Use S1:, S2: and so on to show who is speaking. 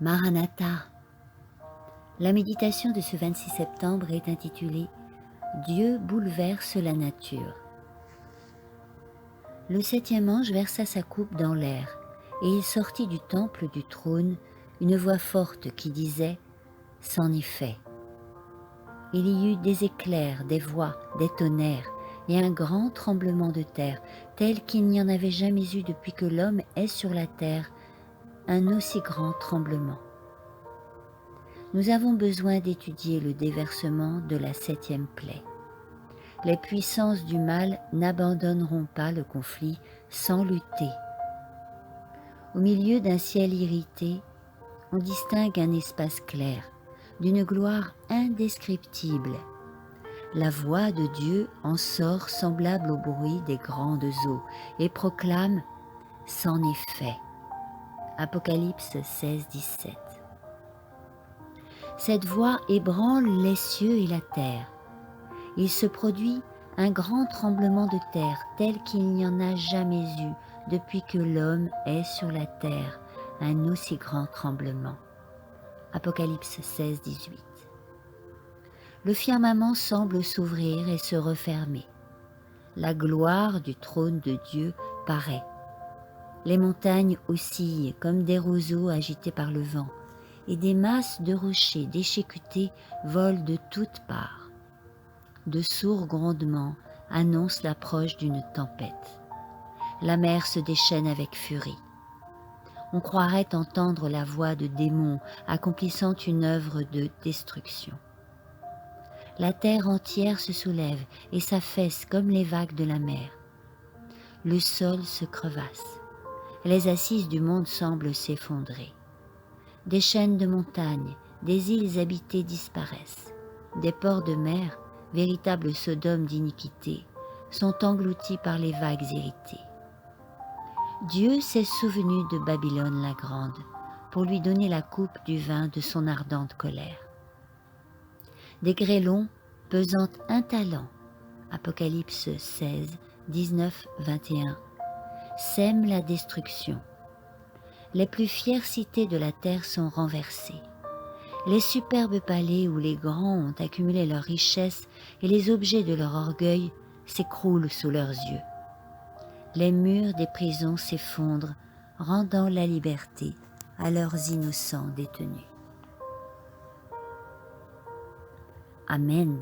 S1: Maranatha. La méditation de ce 26 septembre est intitulée « Dieu bouleverse la nature ». Le septième ange versa sa coupe dans l'air, et il sortit du temple du trône une voix forte qui disait « C'en est fait ». Il y eut des éclairs, des voix, des tonnerres, et un grand tremblement de terre, tel qu'il n'y en avait jamais eu depuis que l'homme est sur la terre, un aussi grand tremblement. Nous avons besoin d'étudier le déversement de la septième plaie. Les puissances du mal n'abandonneront pas le conflit sans lutter. Au milieu d'un ciel irrité, on distingue un espace clair, d'une gloire indescriptible. La voix de Dieu en sort semblable au bruit des grandes eaux et proclame « C'en est fait ». Apocalypse 16, 17. Cette voix ébranle les cieux et la terre. Il se produit un grand tremblement de terre tel qu'il n'y en a jamais eu depuis que l'homme est sur la terre, un aussi grand tremblement. Apocalypse 16, 18. Le firmament semble s'ouvrir et se refermer. La gloire du trône de Dieu paraît. Les montagnes oscillent comme des roseaux agités par le vent, et des masses de rochers déchiquetés volent de toutes parts. De sourds grondements annoncent l'approche d'une tempête. La mer se déchaîne avec furie. On croirait entendre la voix de démons accomplissant une œuvre de destruction. La terre entière se soulève et s'affaisse comme les vagues de la mer. Le sol se crevasse. Les assises du monde semblent s'effondrer. Des chaînes de montagnes, des îles habitées disparaissent. Des ports de mer, véritables sodomes d'iniquité, sont engloutis par les vagues irritées. Dieu s'est souvenu de Babylone la grande pour lui donner la coupe du vin de son ardente colère. Des grêlons pesant un talent, Apocalypse 16, 19, 21, sèment la destruction. Les plus fières cités de la terre sont renversées. Les superbes palais où les grands ont accumulé leurs richesses et les objets de leur orgueil s'écroulent sous leurs yeux. Les murs des prisons s'effondrent, rendant la liberté à leurs innocents détenus. Amen.